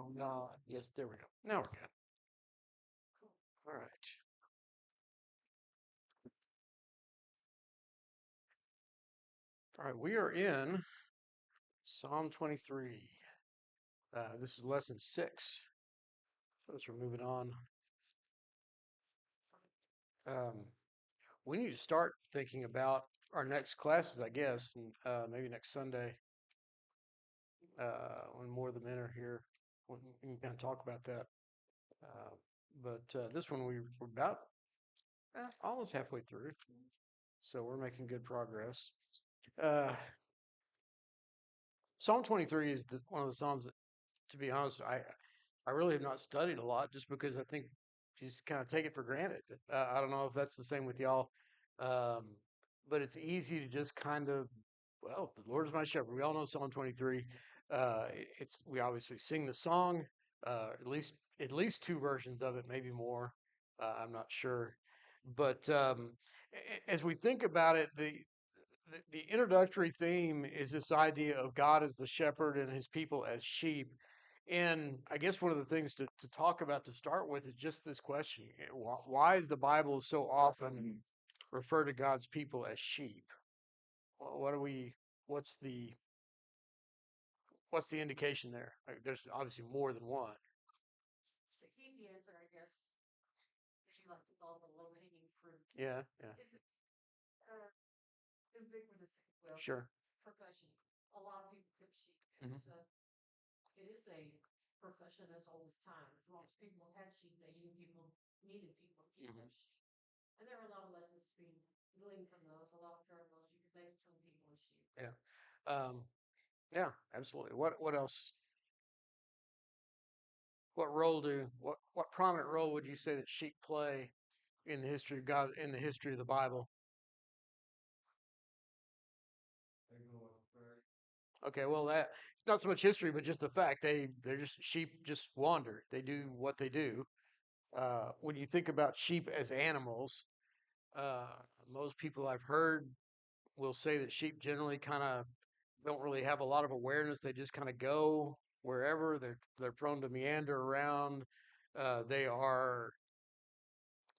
Oh God. Yes, there we go. Now we're good. All right. All right. We are in Psalm 23. This is lesson 6. So as we're moving on, um, we need to start thinking about our next classes, I guess, and maybe next Sunday when more of the men are here. We can kind of talk about that. Uh, but this one we're about almost halfway through, so we're making good progress. Uh, Psalm 23 is one of the psalms that, to be honest, I really have not studied a lot just because I think you just kind of take it for granted. I don't know if that's the same with y'all, um, but it's easy to just kind of, well, the Lord is my shepherd. We all know Psalm 23. It's we obviously sing the song, at least two versions of it, maybe more. I'm not sure, but as we think about it, the introductory theme is this idea of God as the shepherd and his people as sheep. And I guess one of the things to talk about to start with is just this question: why is the Bible so often refer to God's people as sheep? What do we? What's the what's the indication there? Like, there's obviously more than one. The easy answer, I guess, as you like to call the low-hanging fruit, Yeah, yeah, is it's uh, ubiquitous, if you will, sure. profession. A lot of people keep sheep. Hmm. It is a profession as old as time. As long as people had sheep, they needed people to keep Hmm. those sheep. And there are a lot of lessons to be gleaned from those, a lot of parallels you can make between people and sheep. Yeah, um, yeah, absolutely. What else? What prominent role would you say that sheep play in the history of God, in the history of the Bible? Okay, well, that not so much history, but just the fact they're just sheep, just wander. They do what they do. When you think about sheep as animals, uh, most people I've heard will say that sheep generally kind of don't really have a lot of awareness. They just kind of go wherever. They're prone to meander around. They are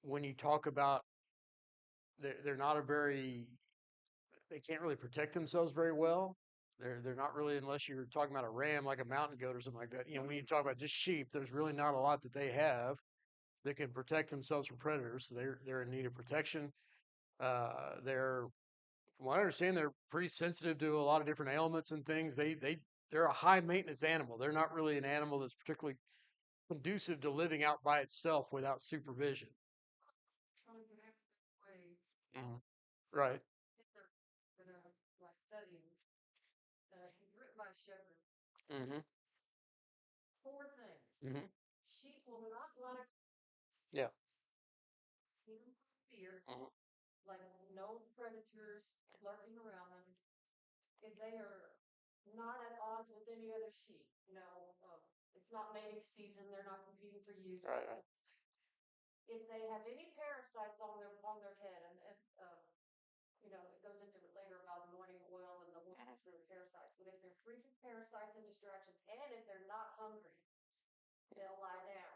when you talk about they're not a very they can't really protect themselves very well. They're not really unless you're talking about a ram like a mountain goat or something like that. You know, when you talk about just sheep, there's really not a lot that they have that can protect themselves from predators. So they're in need of protection. They're from what I understand, they're pretty sensitive to a lot of different ailments and things. They're a high maintenance animal. They're not really an animal that's particularly conducive to living out by itself without supervision. Trying to act that way, Mhm. Right. that like studying, written by Shepherd. Hmm. Four things. Hmm. Sheep will not like Yeah. even fear, Hmm. like no predators lurking around them. If they are not at odds with any other sheep, it's not mating season, they're not competing for youth. Right. Right. If they have any parasites on their head, and it goes into it later about anointing oil and the ones for the parasites. But if they're free from parasites and distractions, and if they're not hungry, they'll lie down.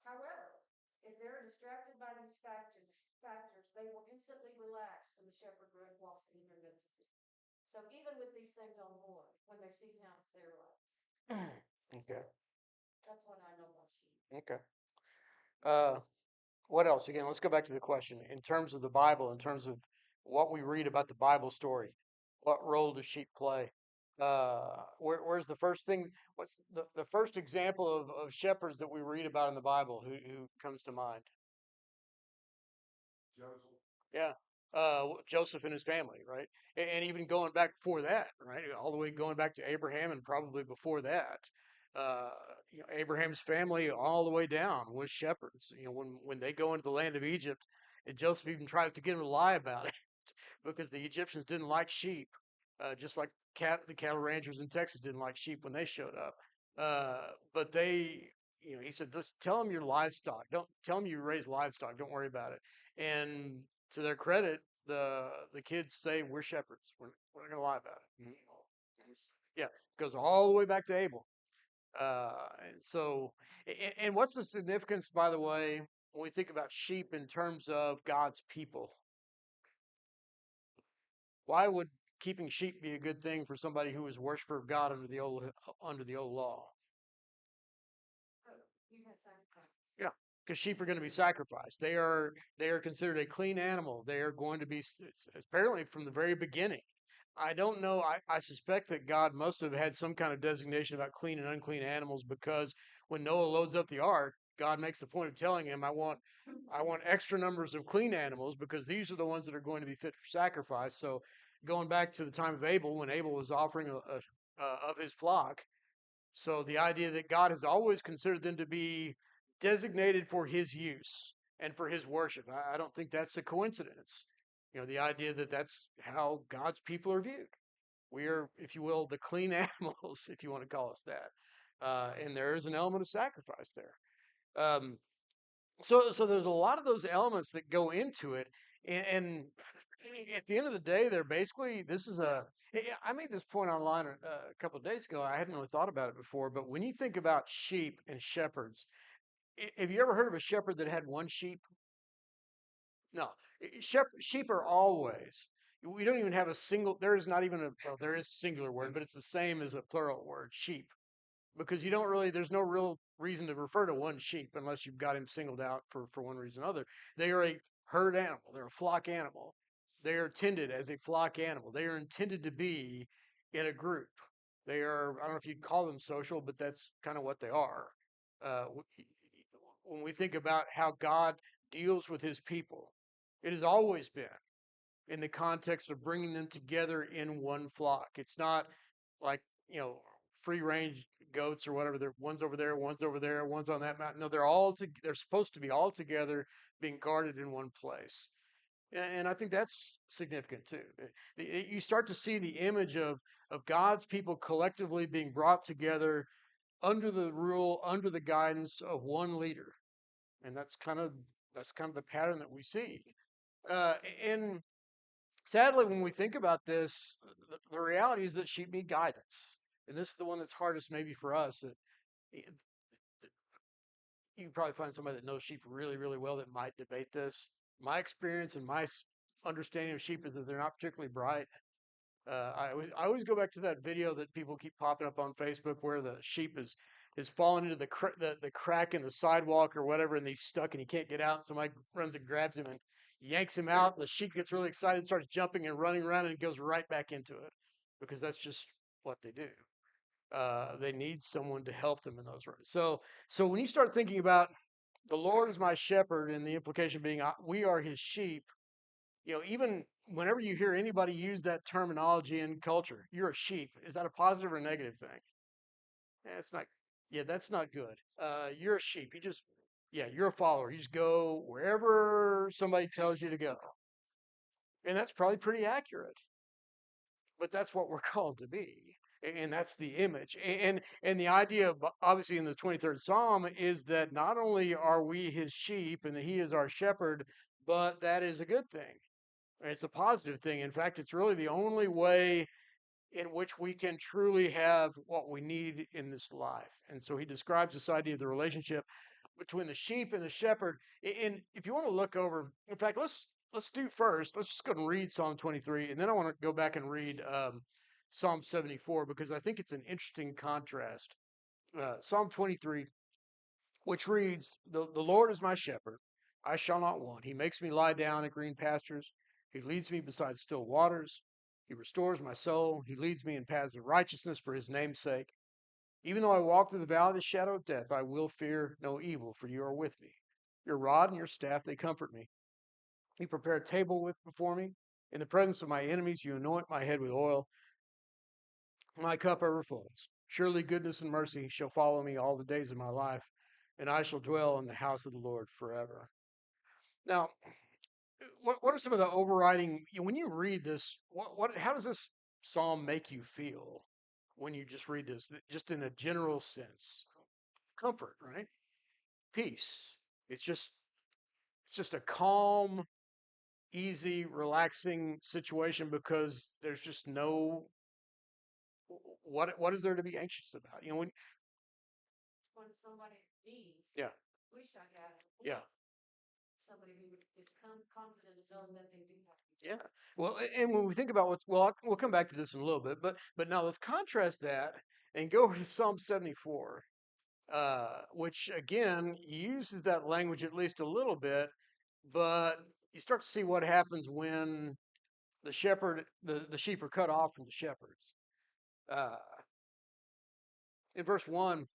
However, if they're distracted by these factors, they will instantly relax when the shepherd walks in their midst. So even with these things on board, when they see him, they relax. Okay. That's what I know about sheep. Okay. Uh, what else? Again, let's go back to the question. In terms of the Bible, in terms of what we read about the Bible story, what role does sheep play? Where's the first thing? What's the first example of shepherds that we read about in the Bible? Who comes to mind? Yeah. Joseph and his family, right? And even going back before that, right? All the way going back to Abraham and probably before that. Uh, Abraham's family all the way down was shepherds. When they go into the land of Egypt, and Joseph even tries to get him to lie about it because the Egyptians didn't like sheep, just like the cattle ranchers in Texas didn't like sheep when they showed up. But he said, just tell them your livestock. Don't tell them you raise livestock. Don't worry about it. And to their credit, the kids say we're shepherds. We're not gonna lie about it. Mhm. Yeah, it goes all the way back to Abel. And so, and what's the significance, by the way, when we think about sheep in terms of God's people? Why would keeping sheep be a good thing for somebody who was worshiper of God under the old law? Oh, you had sacrifice. Yeah, because sheep are going to be sacrificed. They are considered a clean animal. They are going to be apparently from the very beginning. I don't know. I suspect that God must have had some kind of designation about clean and unclean animals because when Noah loads up the ark, God makes the point of telling him, I want extra numbers of clean animals because these are the ones that are going to be fit for sacrifice." So, going back to the time of Abel, when Abel was offering of his flock, so the idea that God has always considered them to be designated for his use and for his worship, I don't think that's a coincidence. The idea that that's how God's people are viewed. We are, if you will, the clean animals, if you want to call us that. And there is an element of sacrifice there. So there's a lot of those elements that go into it. And at the end of the day, they're basically, this is I made this point online a couple of days ago. I hadn't really thought about it before, but when you think about sheep and shepherds, have you ever heard of a shepherd that had one sheep? No. Sheep are always, we don't even have a single, there is not even well, there is a singular word, but it's the same as a plural word, sheep, because you don't really, there's no real reason to refer to one sheep unless you've got him singled out for one reason or other. They are a herd animal. They're a flock animal. They are tended as a flock animal. They are intended to be in a group. They are, I don't know if you'd call them social, but that's kind of what they are. Uh, when we think about how God deals with his people, it has always been in the context of bringing them together in one flock. It's not like, free range goats or whatever. One's over there, one's over there, one's on that mountain. No, they're supposed to be all together being guarded in one place. And I think that's significant too. You start to see the image of God's people collectively being brought together under the rule, under the guidance of one leader. And that's kind of the pattern that we see. And sadly, when we think about this, the reality is that sheep need guidance. And this is the one that's hardest maybe for us. That you can probably find somebody that knows sheep really, really well that might debate this. My experience and my understanding of sheep is that they're not particularly bright. I always go back to that video that people keep popping up on Facebook where the sheep is falling into the crack in the sidewalk or whatever, and he's stuck and he can't get out. And somebody runs and grabs him and yanks him out. And the sheep gets really excited, starts jumping and running around, and goes right back into it because that's just what they do. They need someone to help them in those roads. So when you start thinking about the Lord is my shepherd, and the implication being we are his sheep, even whenever you hear anybody use that terminology in culture, you're a sheep. Is that a positive or negative thing? It's not. Yeah, that's not good. You're a sheep. Yeah, you're a follower. You just go wherever somebody tells you to go, and that's probably pretty accurate. But that's what we're called to be, and that's the image. And the idea of obviously in the 23rd Psalm is that not only are we his sheep and that he is our shepherd, but that is a good thing. It's a positive thing. In fact, it's really the only way in which we can truly have what we need in this life. And so he describes this idea of the relationship between the sheep and the shepherd. And if you want to look over, in fact, let's do first. Let's just go and read Psalm 23, and then I want to go back and read Psalm 74 because I think it's an interesting contrast. Psalm 23, which reads, the Lord is my shepherd, I shall not want. He makes me lie down at green pastures. He leads me beside still waters. He restores my soul. He leads me in paths of righteousness for his name's sake. Even though I walk through the valley of the shadow of death, I will fear no evil, for you are with me. Your rod and your staff, they comfort me. You prepare a table before me. In the presence of my enemies, you anoint my head with oil. My cup overflows. Surely goodness and mercy shall follow me all the days of my life, and I shall dwell in the house of the Lord forever. Now, what are some of the overriding, when you read this, how does this psalm make you feel when you just read this, just in a general sense? Comfort, right? Peace. It's just it's just a calm, easy, relaxing situation because there's just no what is there to be anxious about? when somebody needs, Yeah, wish I had yeah, somebody who is confident in knowing that they do have these. yeah. Well, and when we think about we'll come back to this in a little bit, but now let's contrast that and go over to Psalm 74, which again uses that language at least a little bit, but you start to see what happens when the sheep are cut off from the shepherds. Uh, in verse 1,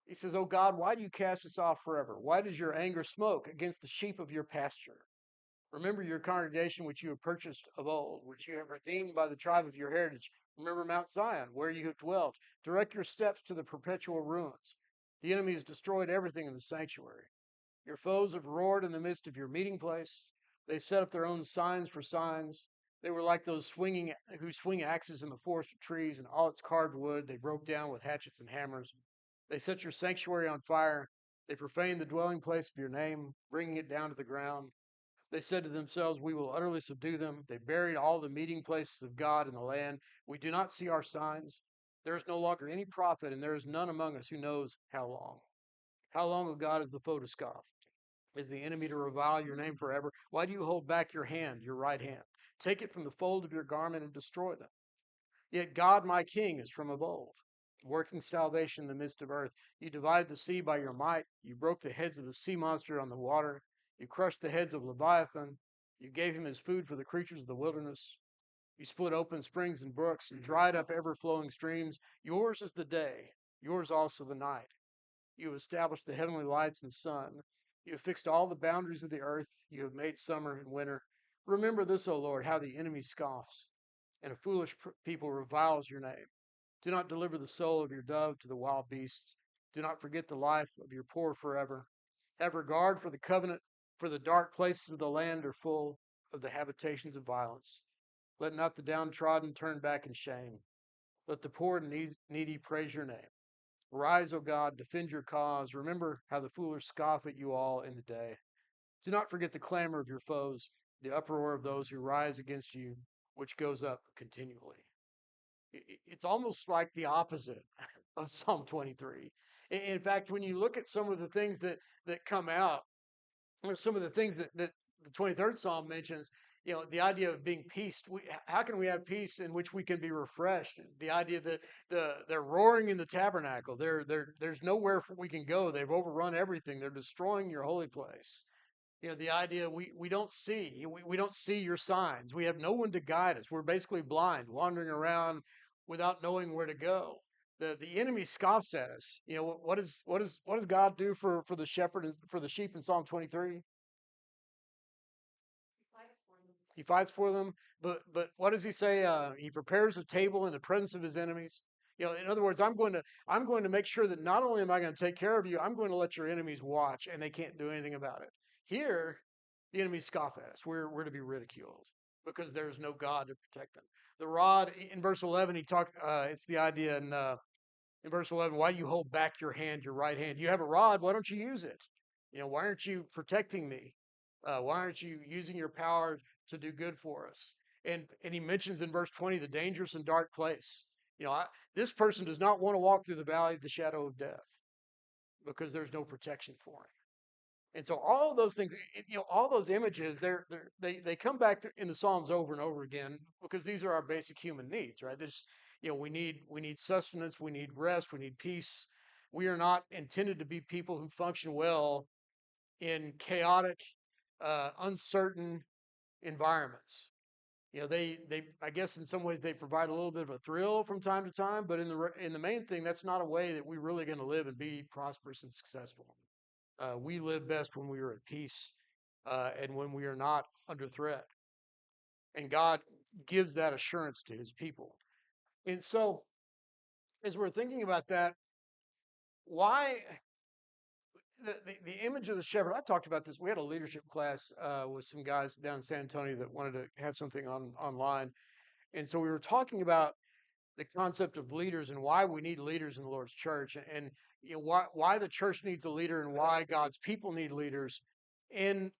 he says, "O God, why do you cast us off forever? Why does your anger smoke against the sheep of your pasture? Remember your congregation which you have purchased of old, which you have redeemed by the tribe of your heritage. Remember Mount Zion, where you have dwelt. Direct your steps to the perpetual ruins. The enemy has destroyed everything in the sanctuary. Your foes have roared in the midst of your meeting place. They set up their own signs for signs. They were like those who swing axes in the forest of trees, and all its carved wood they broke down with hatchets and hammers. They set your sanctuary on fire. They profaned the dwelling place of your name, bringing it down to the ground. They said to themselves, we will utterly subdue them. They buried all the meeting places of God in the land. We do not see our signs. There is no longer any prophet, and there is none among us who knows how long. How long, O God, is the foe to scoff? Is the enemy to revile your name forever? Why do you hold back your hand, your right hand? Take it from the fold of your garment and destroy them. Yet God, my King, is from of old, working salvation in the midst of earth. You divided the sea by your might. You broke the heads of the sea monster on the water. You crushed the heads of Leviathan. You gave him his food for the creatures of the wilderness. You split open springs and brooks and dried up ever flowing streams. Yours is the day, yours also the night. You have established the heavenly lights and sun. You have fixed all the boundaries of the earth. You have made summer and winter. Remember this, O Lord, how the enemy scoffs, and a foolish people reviles your name. Do not deliver the soul of your dove to the wild beasts. Do not forget the life of your poor forever. Have regard for the covenant, for the dark places of the land are full of the habitations of violence. Let not the downtrodden turn back in shame. Let the poor and needy praise your name. Rise, O God, defend your cause. Remember how the foolish scoff at you all in the day. Do not forget the clamor of your foes, the uproar of those who rise against you, which goes up continually. It's almost like the opposite of Psalm 23. In fact, when you look at some of the things that come out, or some of the things that the 23rd Psalm mentions, the idea of being peace. How can we have peace in which we can be refreshed? The idea that they're roaring in the tabernacle. There's nowhere we can go. They've overrun everything. They're destroying your holy place. The idea we don't see. We don't see your signs. We have no one to guide us. We're basically blind, wandering around without knowing where to go. The enemy scoffs at us. What does God do for the shepherd for the sheep in Psalm 23? He fights for them. He fights for them, but what does he say? He prepares a table in the presence of his enemies. In other words, I'm going to make sure that not only am I going to take care of you, I'm going to let your enemies watch, and they can't do anything about it. Here, the enemies scoff at us. We're to be ridiculed because there's no God to protect them. The rod in verse 11, he talks. It's the idea in verse 11. Why do you hold back your hand, your right hand? You have a rod. Why don't you use it? Why aren't you protecting me? Why aren't you using your power to do good for us? And he mentions in verse 20 the dangerous and dark place. This person does not want to walk through the valley of the shadow of death because there's no protection for him. And so all of those things, all those images, they come back in the Psalms over and over again because these are our basic human needs, right? We need sustenance, we need rest, we need peace. We are not intended to be people who function well in chaotic, uncertain environments. They I guess in some ways they provide a little bit of a thrill from time to time, but in the main thing, that's not a way that we're really going to live and be prosperous and successful. We live best when we are at peace and when we are not under threat. And God gives that assurance to his people. And so, as we're thinking about that, why the image of the shepherd? I talked about this. We had a leadership class with some guys down in San Antonio that wanted to have something online. And so we were talking about the concept of leaders and why we need leaders in the Lord's church, and why the church needs a leader and why God's people need leaders. And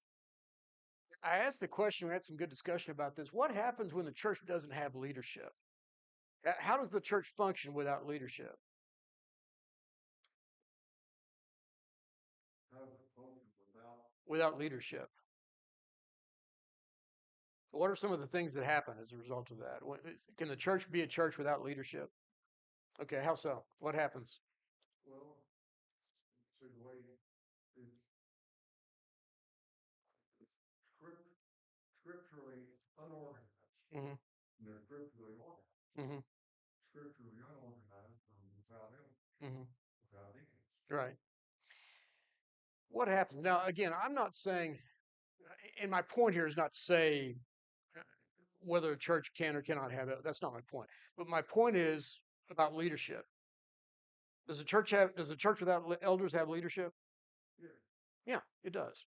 I asked the question, we had some good discussion about this. What happens when the church doesn't have leadership? How does the church function without leadership? without leadership? What are some of the things that happen as a result of that? Can the church be a church without leadership? Okay, how so? What happens? Well, see the way it's scripturally unorganized. Hmm. And they're scripturally organized. Hmm. Scripturally unorganized without him, Hmm. without deacons. Right. What happens now? Again, I'm not saying, and my point here is not to say whether a church can or cannot have it. That's not my point. But my point is about leadership. Does a church without elders have leadership? Yeah. Yeah, it does.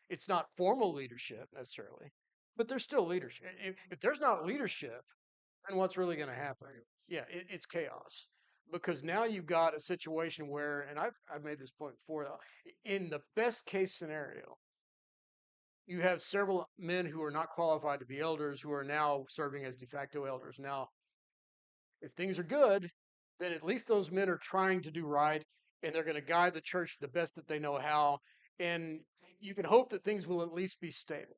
It's not formal leadership necessarily, but there's still leadership. If there's not leadership, then what's really going to happen? Yeah, it's chaos because now you've got a situation where, and I've made this point before, in the best case scenario, you have several men who are not qualified to be elders who are now serving as de facto elders. Now, if things are good, then at least those men are trying to do right and they're going to guide the church the best that they know how. And you can hope that things will at least be stable.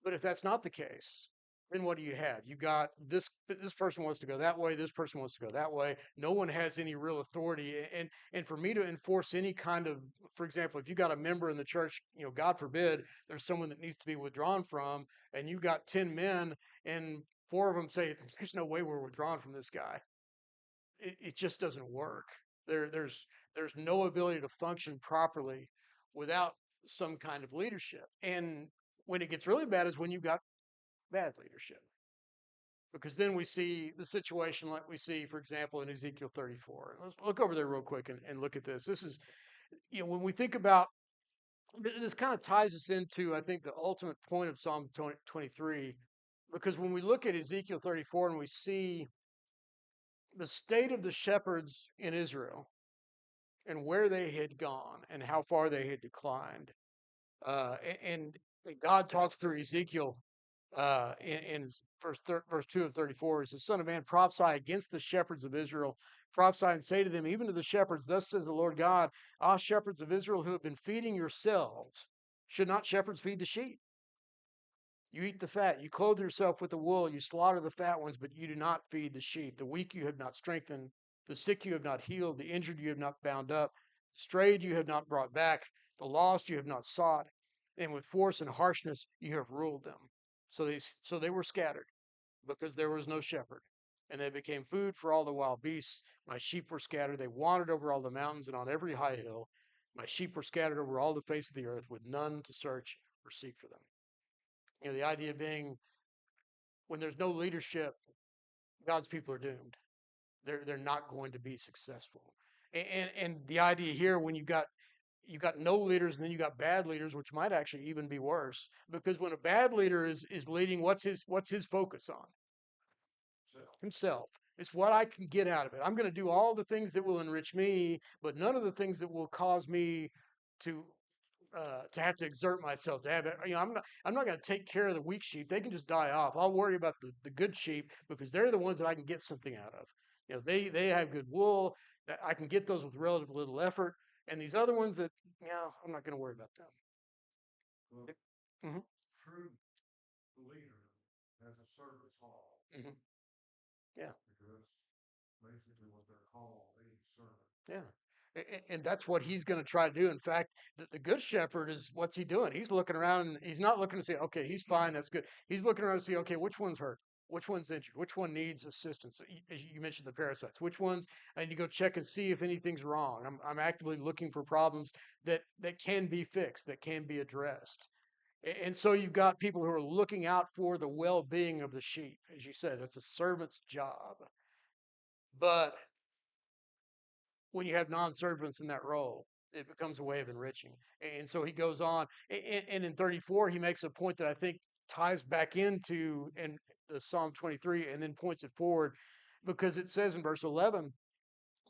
But if that's not the case, then what do you have? You got this person wants to go that way, this person wants to go that way. No one has any real authority. And for me to enforce any kind of, for example, if you got a member in the church, God forbid, there's someone that needs to be withdrawn from, and you got 10 men and four of them say, there's no way we're withdrawn from this guy. It just doesn't work. There's no ability to function properly without some kind of leadership. And when it gets really bad is when you've got bad leadership. Because then we see the situation like we see, for example, in Ezekiel 34. Let's look over there real quick and look at this. This is, when we think about this, kind of ties us into, I think, the ultimate point of Psalm 23. Because when we look at Ezekiel 34 and we see the state of the shepherds in Israel and where they had gone and how far they had declined, and God talks through Ezekiel in verse 2 of 34. He says, Son of man, prophesy against the shepherds of Israel. Prophesy and say to them, even to the shepherds, thus says the Lord God, ah, shepherds of Israel who have been feeding yourselves, should not shepherds feed the sheep? You eat the fat, you clothe yourself with the wool, you slaughter the fat ones, but you do not feed the sheep. The weak you have not strengthened, the sick you have not healed, the injured you have not bound up, the strayed you have not brought back, the lost you have not sought, and with force and harshness you have ruled them. So they were scattered because there was no shepherd, and they became food for all the wild beasts. My sheep were scattered, they wandered over all the mountains and on every high hill. My sheep were scattered over all the face of the earth, with none to search or seek for them. The idea being when there's no leadership, God's people are doomed. They're not going to be successful. And the idea here, when you got no leaders and then you got bad leaders, which might actually even be worse, because when a bad leader is leading, what's his focus on? Himself. It's what I can get out of it. I'm going to do all the things that will enrich me, but none of the things that will cause me to to have to exert myself to have it. I'm not going to take care of the weak sheep. They can just die off. I'll worry about the good sheep because they're the ones that I can get something out of. They have good wool. That I can get those with relative little effort. And these other ones that, I'm not going to worry about them. Well, Hmm. true leader has a service hall. Hmm. Yeah. Because basically what they're called, a servant. Yeah. And that's what he's going to try to do. In fact, the good shepherd is what's he doing? He's looking around and he's not looking to say, okay, he's fine, that's good. He's looking around to see, okay, which one's hurt? Which one's injured? Which one needs assistance? As you mentioned the parasites. Which ones I need to go check and see if anything's wrong. I'm actively looking for problems that can be fixed, that can be addressed. And so you've got people who are looking out for the well-being of the sheep. As you said, that's a servant's job. But when you have non-servants in that role, it becomes a way of enriching. And so he goes on, and in 34, he makes a point that I think ties back into and the Psalm 23, and then points it forward, because it says in verse 11,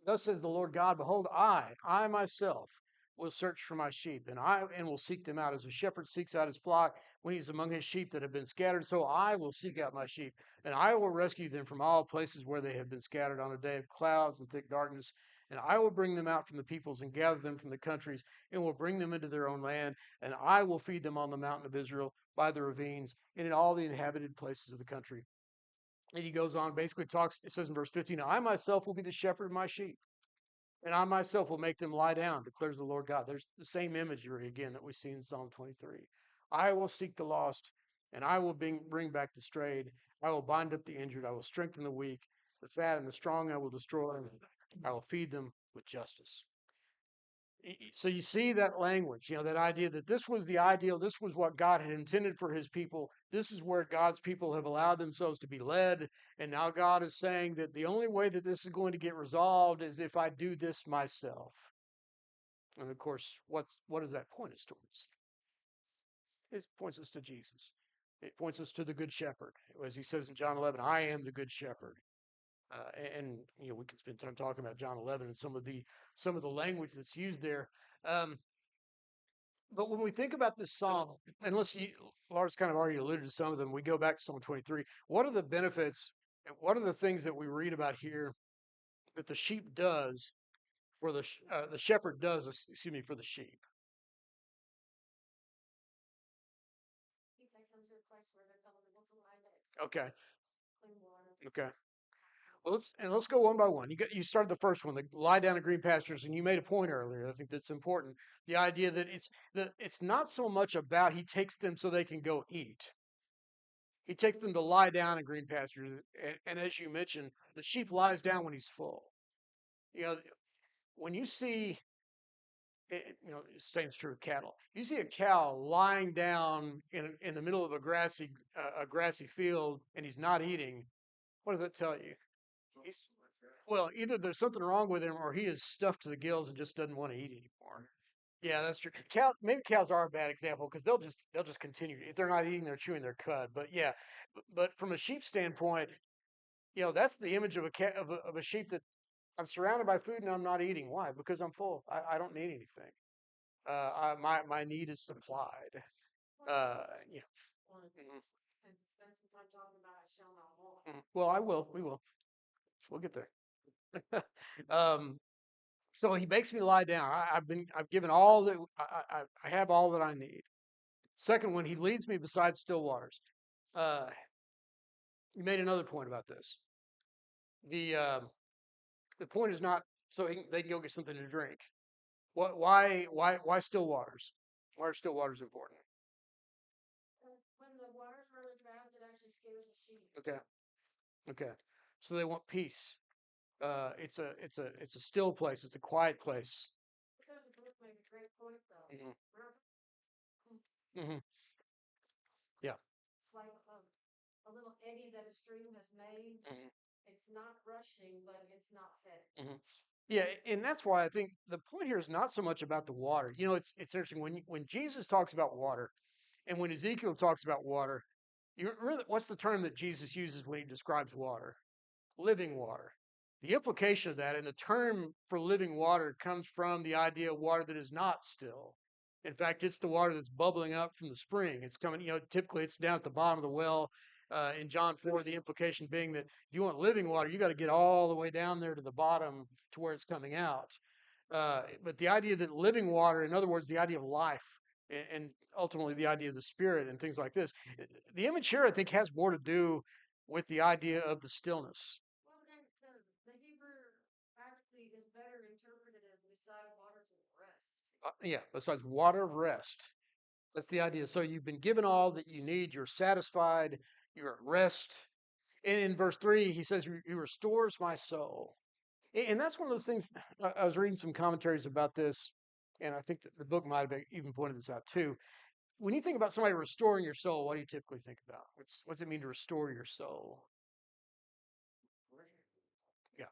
"Thus says the Lord God, behold, I myself will search for my sheep, and will seek them out as a shepherd seeks out his flock when he's among his sheep that have been scattered. So I will seek out my sheep, and I will rescue them from all places where they have been scattered on a day of clouds and thick darkness. and I will bring them out from the peoples and gather them from the countries, and will bring them into their own land, and I will feed them on the mountain of Israel, by the ravines, and in all the inhabited places of the country. And he goes on, basically talks, it says in verse 15, I myself will be the shepherd of my sheep, and I myself will make them lie down, declares the Lord God. There's the same imagery again that we see in Psalm 23. I will seek the lost, and I will bring back the strayed. I will bind up the injured. I will strengthen the weak. The fat and the strong I will destroy. I will feed them with justice. So you see that language, that idea that this was the ideal, this was what God had intended for his people. This is where God's people have allowed themselves to be led. And now God is saying that the only way that this is going to get resolved is if I do this myself. And of course, what does that point us towards? It points us to Jesus. It points us to the Good Shepherd. As he says in John 11, I am the Good Shepherd. And we can spend time talking about John 11 and some of the language that's used there. Um, But when we think about this psalm, Lars kind of already alluded to some of them, we go back to Psalm 23. What are the benefits and what are the things that we read about here that the sheep does for the shepherd does, excuse me, for the sheep? He takes them to a place where they're comfortable to lie down, Okay, clean water. okay. Well, let's go one by one. You started the first one, the lie down in green pastures, and you made a point earlier. I think that's important. The idea that it's not so much about he takes them so they can go eat. He takes them to lie down in green pastures, and as you mentioned, the sheep lies down when he's full. You know, when you see, same is true of cattle. You see a cow lying down in the middle of a grassy field, and he's not eating. What does that tell you? He's Well, either there's something wrong with him, or he is stuffed to the gills and just doesn't want to eat anymore. Yeah, that's true. Maybe cows are a bad example because they'll just continue. If they're not eating, they're chewing their cud. But yeah, but from a sheep standpoint, that's the image of a cat of a sheep that I'm surrounded by food and I'm not eating. Why? Because I'm full. I don't need anything. My need is supplied. Yeah. Or, Mhm, and spend some time talking about I shall not want. mhm. Well, I will. We will. We'll get there. um, so he makes me lie down. I've given all that I have all that I need. Second one, he leads me beside still waters. Uh, you made another point about this. The the point is not so they can go get something to drink. Why still waters? Why are still waters important? When the water's really fast, it actually scares the sheep. Okay, okay. So they want peace. It's a still place. It's a quiet place. Because the book made a great point though. Hmm. River, Hmm. Yeah. it's like a little eddy that a stream has made. Hmm. It's not rushing, but it's not fed. Hmm. Yeah, and that's why I think the point here is not so much about the water. It's interesting when Jesus talks about water, and when Ezekiel talks about water, you remember what's the term that Jesus uses when he describes water? Living water. The implication of that and the term for living water comes from the idea of water that is not still. In fact, it's the water that's bubbling up from the spring. It's coming, typically it's down at the bottom of the well. In John 4, the implication being that if you want living water, you got to get all the way down there to the bottom to where it's coming out. But the idea that living water, in other words, the idea of life, and ultimately the idea of the spirit and things like this, the image here, I think, has more to do with the idea of the stillness. Well, and the Hebrew actually is better interpreted as beside waters of rest. Yeah, besides water of rest. That's the idea. So you've been given all that you need. You're satisfied. You're at rest. And in verse 3, he says, He restores my soul. And that's one of those things. I was reading some commentaries about this, and I think that the book might have even pointed this out too. When you think about somebody restoring your soul, what do you typically think about? What's it mean to restore your soul? Yeah,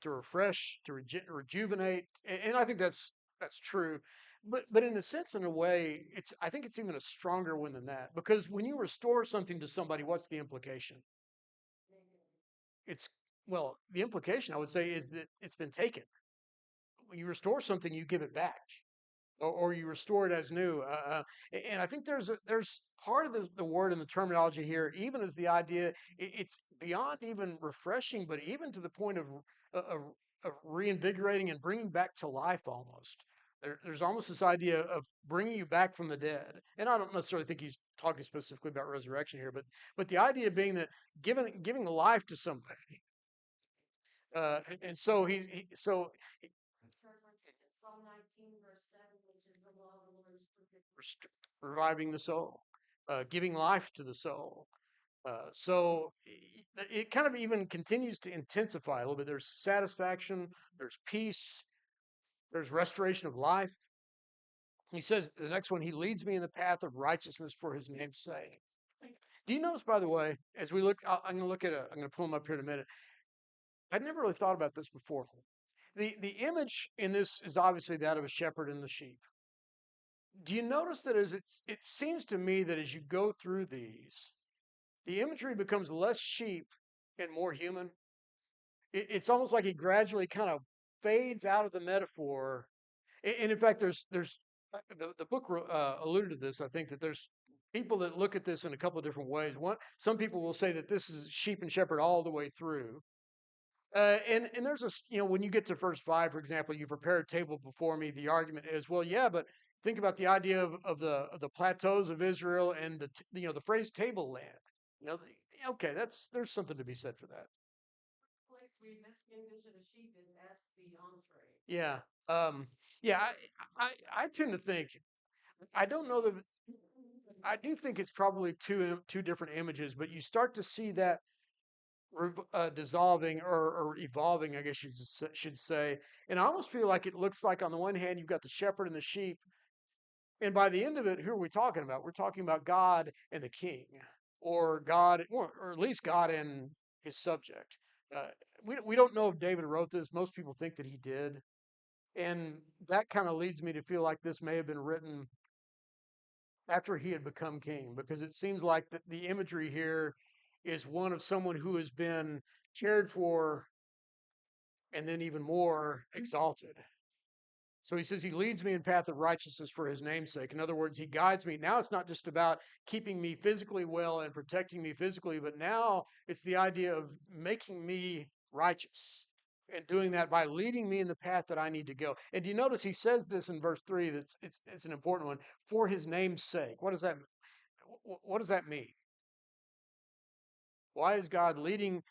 to refresh, to rejuvenate, and I think that's true. But in a sense, in a way, I think it's even a stronger one than that because when you restore something to somebody, what's the implication? It's the implication I would say is that it's been taken. When you restore something, you give it back, or you restore it as new. And I think there's part of the word and the terminology here, even as the idea, it's beyond even refreshing, but even to the point of of reinvigorating and bringing back to life almost. There's almost this idea of bringing you back from the dead. And I don't necessarily think he's talking specifically about resurrection here, but the idea being that giving life to somebody. And so so It's Psalm 19, verse 7, which is the law of the Lord is perfect. reviving the soul, giving life to the soul. So it kind of even continues to intensify a little bit. There's satisfaction, there's peace, there's restoration of life. He says the next one, he leads me in the path of righteousness for his name's sake. Do you notice, by the way, as we look, I'm going to look at I'm going to pull them up here in a minute. I'd never really thought about this before. The image in this is obviously that of a shepherd and the sheep. Do you notice that it seems to me that as you go through these, the imagery becomes less sheep and more human? It's almost like he gradually kind of fades out of the metaphor. And in fact, the book alluded to this. I think that there's people that look at this in a couple of different ways. Some people will say that this is sheep and shepherd all the way through. And there's when you get to verse 5, for example, you prepare a table before me. The argument is, well, yeah, but think about the idea of the plateaus of Israel and the phrase tableland. Okay, there's something to be said for that. Place we envision a sheep is as the entree. Yeah. Yeah, I tend to think, I don't know that I do think it's probably two different images, but you start to see that dissolving or evolving, I guess you should say. And I almost feel like it looks like on the one hand you've got the shepherd and the sheep, and by the end of it, who are we talking about? We're talking about God and the king, or God, or at least God and his subject. Uh, we don't know if David wrote this. Most people think that he did. And that kind of leads me to feel like this may have been written after he had become king, because it seems like the imagery here is one of someone who has been cared for and then even more exalted. So he says, he leads me in path of righteousness for his name's sake. In other words, he guides me. Now it's not just about keeping me physically well and protecting me physically, but now it's the idea of making me righteous and doing that by leading me in the path that I need to go. And do you notice he says this in verse 3? It's an important one. For his name's sake. What does that mean? Why is God leading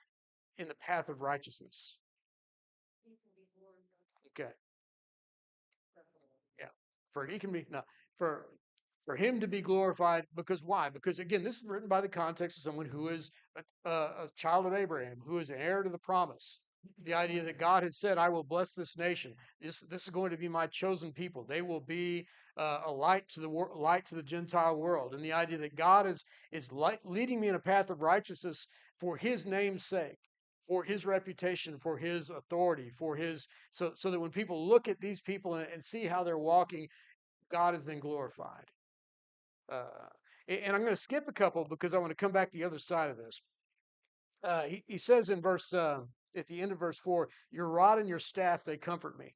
in the path of righteousness? He can be glorified. Okay. That's what it is. Yeah. For he can be no for for him to be glorified, because why? Because again, this is written by the context of someone who is a child of Abraham, who is an heir to the promise. The idea that God had said, "I will bless this nation. This is going to be my chosen people. They will be a light to light to the Gentile world." And the idea that God is leading me in a path of righteousness for His name's sake, for His reputation, for His authority, for His so that when people look at these people and see how they're walking, God is then glorified. Uh, and I'm going to skip a couple because I want to come back to the other side of this. He says in at the end of verse 4, your rod and your staff, they comfort me.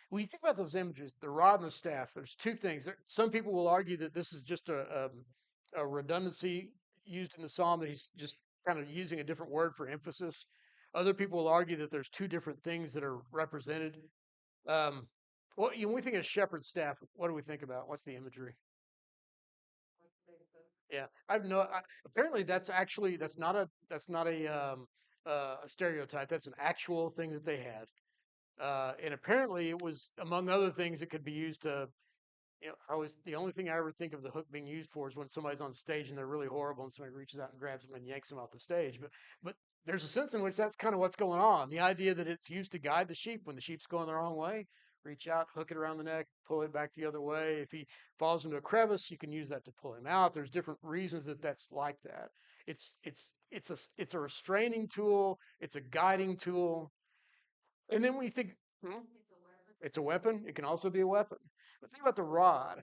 When you think about those images, the rod and the staff, there's two things. Some people will argue that this is just a redundancy used in the psalm, that he's just kind of using a different word for emphasis. Other people will argue that there's two different things that are represented. Um, when we think of shepherd staff, what do we think about? What's the imagery? Yeah, I've no. Apparently, that's not a stereotype. That's an actual thing that they had, and apparently it was, among other things, it could be used to. The only thing I ever think of the hook being used for is when somebody's on stage and they're really horrible, and somebody reaches out and grabs them and yanks them off the stage. But there's a sense in which that's kind of what's going on. The idea that it's used to guide the sheep when the sheep's going the wrong way. Reach out, hook it around the neck, pull it back the other way. If he falls into a crevice, you can use that to pull him out. There's different reasons that that's like that. It's a restraining tool. It's a guiding tool. And then when you think, It's a weapon. it's a weapon, it can also be a weapon. But think about the rod.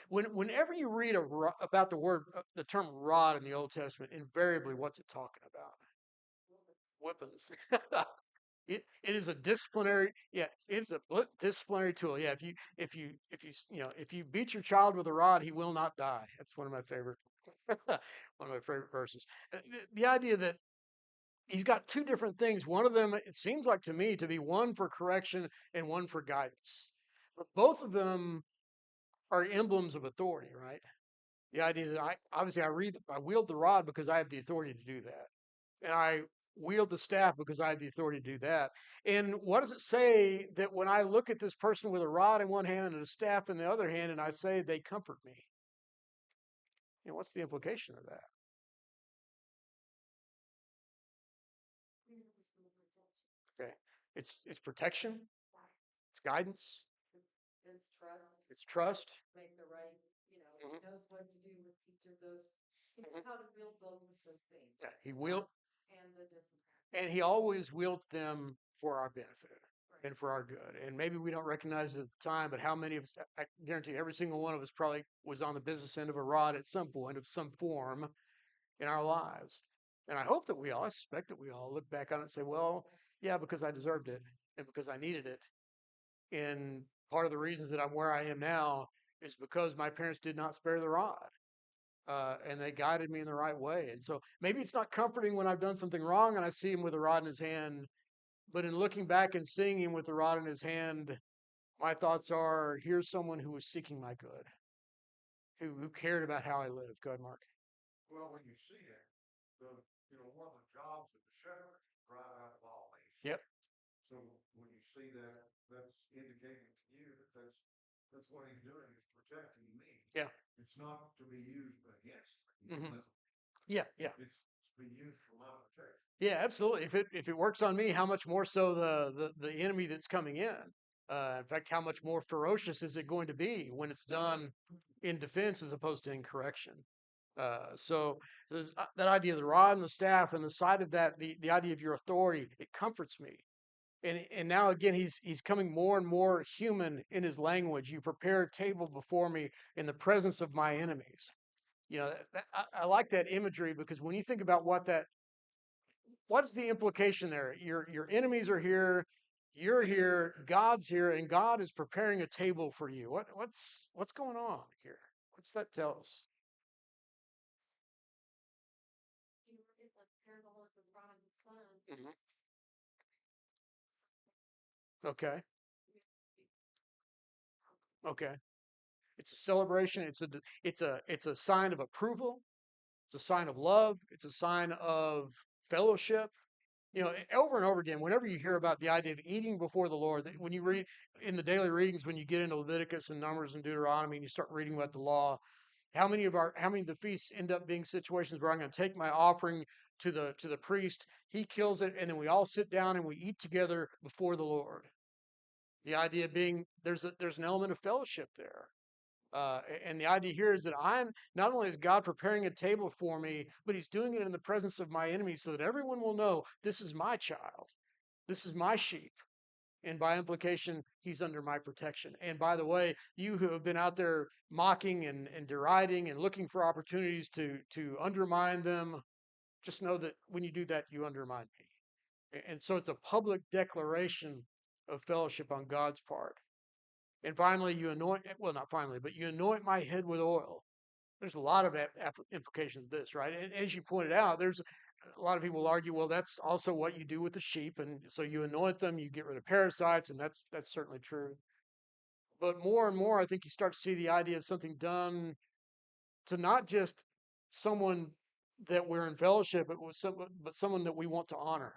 Whenever you read about the term rod in the Old Testament, invariably what's it talking about? Weapons. It is a disciplinary, yeah, it's a disciplinary tool. Yeah, if you beat your child with a rod, he will not die. That's one of my favorite one of my favorite verses. The idea that he's got two different things. One of them, it seems like to me, to be one for correction and one for guidance. But both of them are emblems of authority, right? The idea that I wield the rod because I have the authority to do that, and I wield the staff because I have the authority to do that. And what does it say that when I look at this person with a rod in one hand and a staff in the other hand, and I say they comfort me? What's the implication of that? Okay, it's protection, it's guidance, It's trust, it's trust. make the right, Mhm. knows what to do with each of those, he knows Mhm. how to build both of those things. Yeah, he will, And the discipline. and he always wields them for our benefit Right. and for our good. And maybe we don't recognize it at the time, but how many of us, I guarantee every single one of us probably was on the business end of a rod at some point of some form in our lives. And I hope that we all, I suspect that we all look back on it and say, well, yeah, because I deserved it and because I needed it. And part of the reasons that I'm where I am now is because my parents did not spare the rod. And they guided me in the right way. And so maybe it's not comforting when I've done something wrong and I see him with a rod in his hand, but in looking back and seeing him with the rod in his hand, my thoughts are here's someone who was seeking my good, who cared about how I lived. Go ahead, Mark. Well, when you see it, one of the jobs of the shepherd is to drive out wild beasts. Yep. So when you see that, that's indicating to you that that's what he's doing is protecting me. Yeah. It's not to be used against me. Mhm. Yeah. Yeah. It's to be used for my protection. Yeah, absolutely. If it works on me, how much more so the enemy that's coming in? In fact, how much more ferocious is it going to be when it's done in defense as opposed to in correction? So there's that idea of the rod and the staff, and the side of that, the idea of your authority, it comforts me. And now again, he's coming more and more human in his language. You prepare a table before me in the presence of my enemies. I like that imagery because when you think about what is the implication there? Your enemies are here, you're here, God's here, and God is preparing a table for you. What's going on here? What's that tell us? You look at the parable of the prodigal son. Mhm. Okay, okay. It's a celebration. It's a sign of approval. It's a sign of love. It's a sign of fellowship. Over and over again, whenever you hear about the idea of eating before the Lord, when you read in the daily readings, when you get into Leviticus and Numbers and Deuteronomy, and you start reading about the law, how many of the feasts end up being situations where I'm going to take my offering to the priest, he kills it, and then we all sit down and we eat together before the Lord. The idea being there's an element of fellowship there. And the idea here is that I'm not only is God preparing a table for me, but He's doing it in the presence of my enemies so that everyone will know this is my child, this is my sheep. And by implication, he's under my protection. And by the way, you who have been out there mocking and deriding and looking for opportunities to undermine them, just know that when you do that, you undermine me. And so it's a public declaration of fellowship on God's part. And finally, well, not finally, but you anoint my head with oil. There's a lot of implications of this, right? And as you pointed out, there's a lot of people argue, well, that's also what you do with the sheep, and so you anoint them, you get rid of parasites, and that's certainly true. But more and more, I think you start to see the idea of something done to not just someone that we're in fellowship, but someone that we want to honor.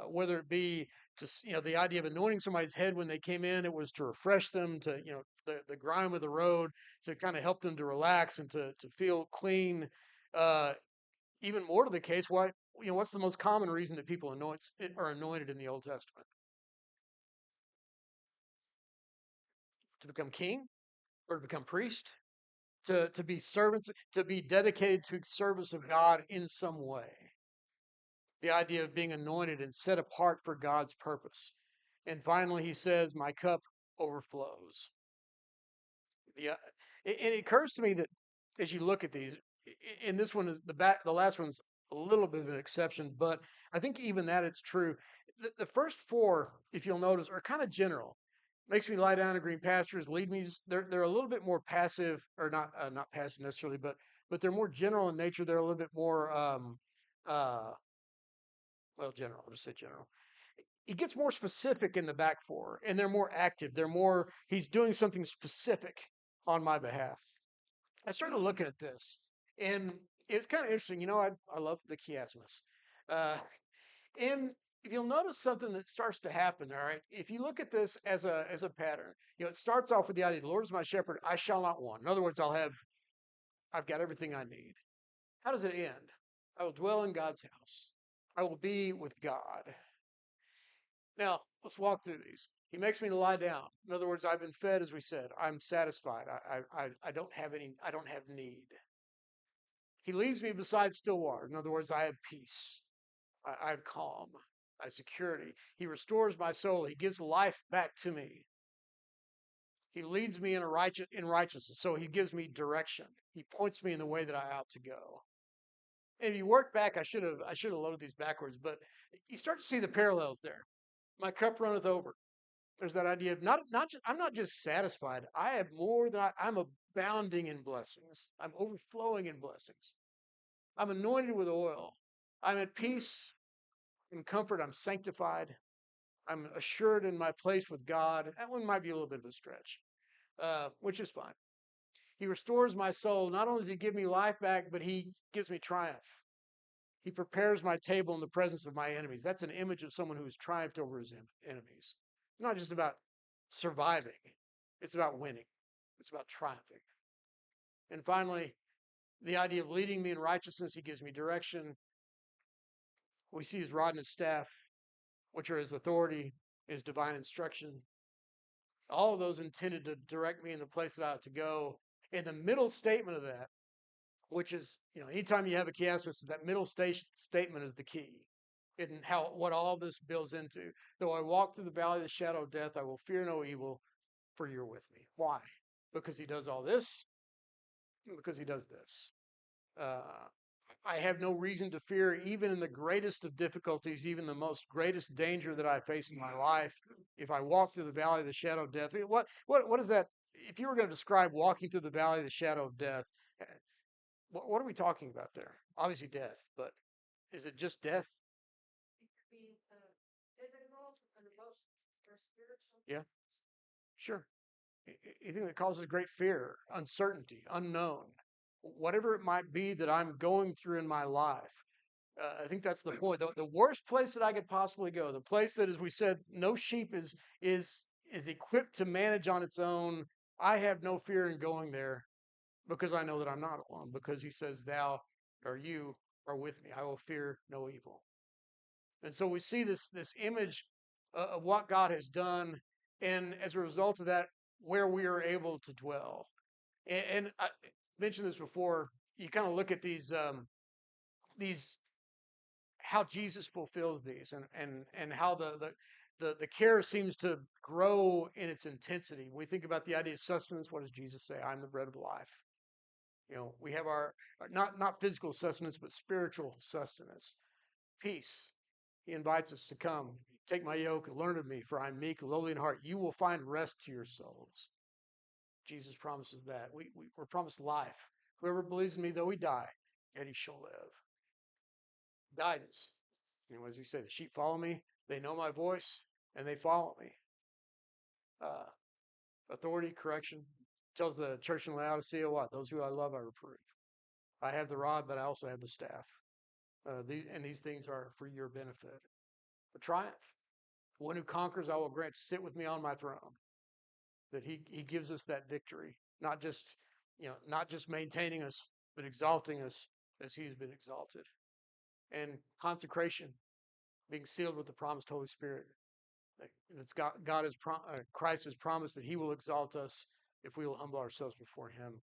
Whether it be just the idea of anointing somebody's head when they came in, it was to refresh them, to the grime of the road, to kind of help them to relax and to feel clean. Uh, Even more to the case, what's the most common reason that people are anointed in the Old Testament? To become king or to become priest, to be servants, to be dedicated to service of God in some way. The idea of being anointed and set apart for God's purpose. And finally, he says, "My cup overflows." It occurs to me that as you look at these, and this one is the last one's a little bit of an exception, but I think even that it's true. The first four, if you'll notice, are kind of general. Makes me lie down in green pastures. Lead me. They're a little bit more passive, or not passive necessarily, but they're more general in nature. They're a little bit more uh, well, general, I'll just say general. He gets more specific in the back four, and they're more active. He's doing something specific on my behalf. I started looking at this, and it's kind of interesting. I love the chiasmus. Uh, and if you'll notice something that starts to happen, all right, if you look at this as a pattern, it starts off with the idea, the Lord is my shepherd, I shall not want. In other words, I've got everything I need. How does it end? I will dwell in God's house. I will be with God. Now, let's walk through these. He makes me to lie down. In other words, I've been fed, as we said. I'm satisfied. I don't have need. He leads me beside still water. In other words, I have peace. I have calm. I have security. He restores my soul. He gives life back to me. He leads me in righteousness. So he gives me direction. He points me in the way that I ought to go. And if you work back, I should have loaded these backwards, but you start to see the parallels there. My cup runneth over. There's that idea of I'm not just satisfied. I have more than I'm abounding in blessings. I'm overflowing in blessings. I'm anointed with oil. I'm at peace and comfort. I'm sanctified. I'm assured in my place with God. That one might be a little bit of a stretch, which is fine. He restores my soul. Not only does he give me life back, but he gives me triumph. He prepares my table in the presence of my enemies. That's an image of someone who has triumphed over his enemies. It's not just about surviving, it's about winning, it's about triumphing. And finally, the idea of leading me in righteousness, he gives me direction. We see his rod and his staff, which are his authority, his divine instruction. All of those intended to direct me in the place that I ought to go. And the middle statement of that, which is, anytime you have a chiasmus, that middle statement is the key in what all this builds into. Though I walk through the valley of the shadow of death, I will fear no evil, for you're with me. Why? Because he does all this, because he does this. Uh, I have no reason to fear, even in the greatest of difficulties, even the most greatest danger that I face in my life. If I walk through the valley of the shadow of death, what is that? If you were going to describe walking through the valley of the shadow of death, what are we talking about there? Obviously death, but is it just death? It could be physical, an emotional, or spiritual. Yeah, sure. Anything that causes great fear, uncertainty, unknown, whatever it might be that I'm going through in my life. I think that's the point. The worst place that I could possibly go, the place that, as we said, no sheep is equipped to manage on its own. I have no fear in going there because I know that I'm not alone. Because he says, "Thou or you are with me. I will fear no evil." And so we see this image of what God has done, and as a result of that, where we are able to dwell. And I mentioned this before. You kind of look at these how Jesus fulfills these, and how the care seems to grow in its intensity. When we think about the idea of sustenance, what does Jesus say? I'm the bread of life. We have our not physical sustenance, but spiritual sustenance. Peace. He invites us to come. Take my yoke and learn of me, for I am meek and lowly in heart. You will find rest to your souls. Jesus promises that. We're promised life. Whoever believes in me, though he die, yet he shall live. Guidance. What does he say? The sheep follow me. They know my voice, and they follow me. Uh, Authority, correction. Tells the church in Laodicea what? Those who I love, I reprove. I have the rod, but I also have the staff. These things are for your benefit. A triumph. One who conquers, I will grant to sit with me on my throne. That he gives us that victory, not just maintaining us, but exalting us as he has been exalted. And consecration, being sealed with the promised Holy Spirit. That's Christ has promised that he will exalt us if we will humble ourselves before him.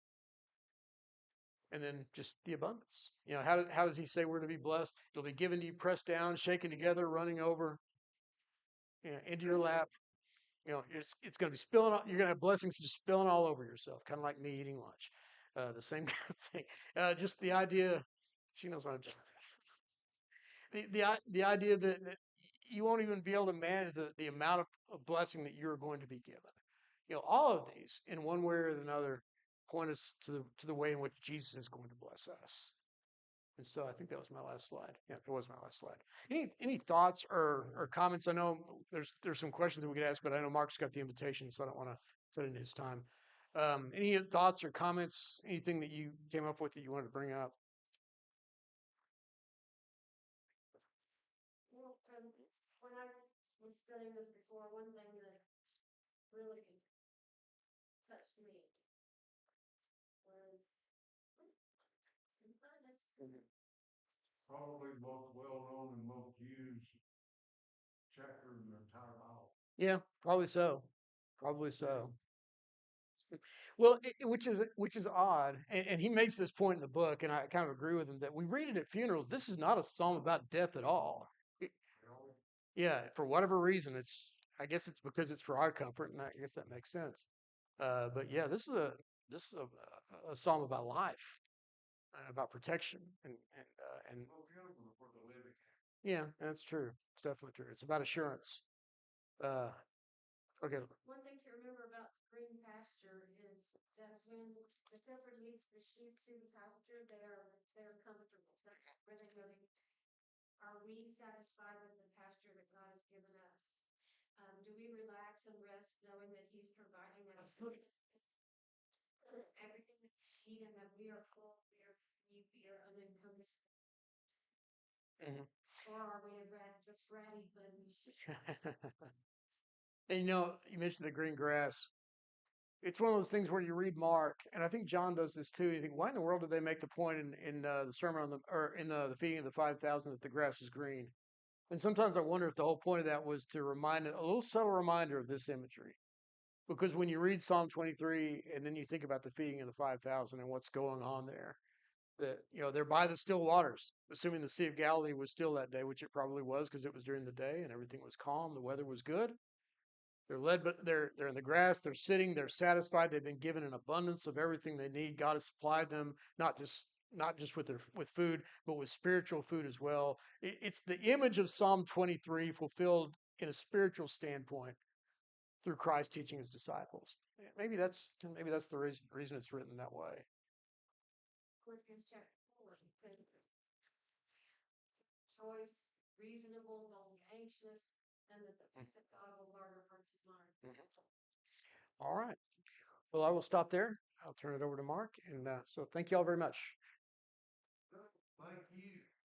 And then just the abundance. How does he say we're to be blessed? It'll be given to you, pressed down, shaken together, running over, into your lap. It's going to be spilling. You're going to have blessings just spilling all over yourself, kind of like me eating lunch. The same kind of thing. Just the idea. She knows what I'm talking about. The idea that you won't even be able to manage the amount of blessing that you're going to be given. All of these, in one way or another, point us to the way in which Jesus is going to bless us. And so I think that was my last slide. Yeah, it was my last slide. Any thoughts or comments? I know there's some questions that we could ask, but I know Mark's got the invitation, so I don't want to put into his time. Any thoughts or comments? Anything that you came up with that you wanted to bring up? Well, when I was studying this before, one thing that really touched me was Probably the most well-known and most used chapter in the entire Bible. Yeah, probably so. Probably so. Well, which is odd, and he makes this point in the book, and I kind of agree with him that we read it at funerals. This is not a psalm about death at all. It- Really? yeah, for whatever reason, I guess it's because it's for our comfort, and I guess that makes sense. But yeah, this is a psalm about life and about protection, and Well, beautiful for the living. yeah, that's true. It's definitely true. It's about assurance. Uh, okay. one thing to remember about green pasture is that when the shepherd leads the sheep to the pasture, they're comfortable. That's where they go. Are we satisfied with the pasture that God has given us? Do we relax and rest knowing that He's providing us with everything that we need and that we are full, we are free, we are unencumbered? Mhm. Or are we a just ratty bunny sheep? And you mentioned the green grass. It's one of those things where you read Mark, and I think John does this too. And you think, why in the world did they make the point in the sermon on the or in the feeding of the 5,000 that the grass is green? And sometimes I wonder if the whole point of that was to remind a little subtle reminder of this imagery. Because when you read Psalm 23 and then you think about the feeding of the 5,000 and what's going on there, that they're by the still waters, assuming the Sea of Galilee was still that day, which it probably was because it was during the day and everything was calm, the weather was good. They're led, but they're in the grass. They're sitting. They're satisfied. They've been given an abundance of everything they need. God has supplied them not just with food, but with spiritual food as well. It's the image of Psalm 23 fulfilled in a spiritual standpoint through Christ teaching His disciples. Maybe that's the reason it's written that way. Philippians chapter 4 says, choice, reasonable, don't be anxious, and that the peace of God will guard our hearts and minds. All right. Well, I will stop there. I'll turn it over to Mark. And so thank you all very much. Thank you.